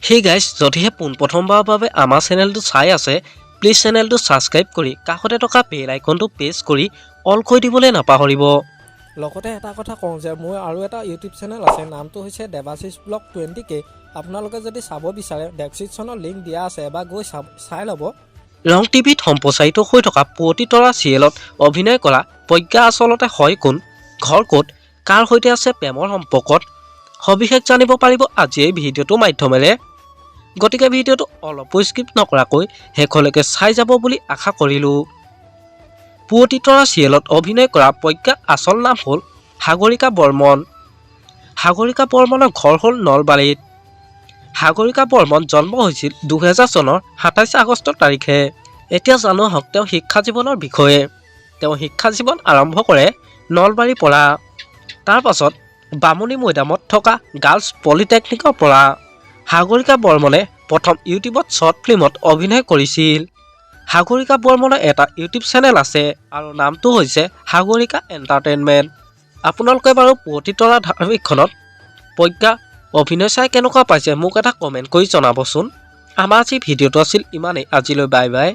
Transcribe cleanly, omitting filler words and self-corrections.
Hey guys, যদিহে পোনপ্ৰথমবাৰৰ বাবে আমাৰ চেনেলটো চাই আছে, প্লিজ চেনেলটো ছাবস্ক্ৰাইব কৰি কাষতে থকা বেল আইকনটো প্ৰেছ কৰি অল কৰি দিবলৈ নাপাহৰিব। লগতে এটা কথা কওঁ যে মোৰ আৰু এটা ইউটিউব চেনেল আছে, নামটো হৈছে দেৱাশিষ ব্লগ 20K। আপোনালোকে যদি চাব বিচাৰে ডেছক্ৰিপশ্যনত লিংক দিয়া আছে, এবাৰ গৈ চাই ল'ব। ৰং টিভিত সম্প্ৰচাৰিত হৈ থকা পুৱতি তৰা চিৰিয়েলত অভিনয় কৰা প্ৰজ্ঞা আচলতে হয় কোন, ঘৰ ক'ত, কাৰ সৈতে আছে প্ৰেমৰ সম্পৰ্কত, সবিশেষ জানিব পাৰিব আজি এই ভিডিঅ'টোৰ মাধ্যমেৰে। গতিকে ভিডিঅ'টো অলপো স্কিপ নকৰাকৈ শেষলৈকে চাই যাব বুলি আশা কৰিলোঁ। পুৱতি তৰা চিৰিয়েলত অভিনয় কৰা প্ৰজ্ঞাৰ আচল নাম হ'ল সাগৰিকা বৰ্মন। সাগৰিকা বৰ্মনৰ ঘৰ হ'ল নলবাৰীত। সাগৰিকা বৰ্মন জন্ম হৈছিল 2000 চনৰ 27 আগষ্ট তাৰিখে। এতিয়া জানো আহক তেওঁ শিক্ষা জীৱনৰ বিষয়ে। তেওঁ শিক্ষা জীৱন আৰম্ভ কৰে নলবাৰীৰ পৰা, তাৰ পাছত বামুণী মৈদামত থকা গাৰ্লছ পলিটেকনিকৰ পৰা। সাগৰিকা বৰ্মনে প্ৰথম ইউটিউবত শ্বৰ্ট ফিল্মত অভিনয় কৰিছিল। সাগৰিকা বৰ্মনৰ এটা ইউটিউব চেনেল আছে আৰু নামটো হৈছে সাগৰিকা এণ্টাৰটেইনমেণ্ট। আপোনালোকে বাৰু পুৱতি তৰা ধাৰাবাহিকখনত প্ৰজ্ঞা অভিনয় চাই কেনেকুৱা পাইছে মোক এটা কমেণ্ট কৰি জনাবচোন। আমাৰ আজি ভিডিঅ'টো আছিল ইমানেই। আজিলৈ বাই বাই।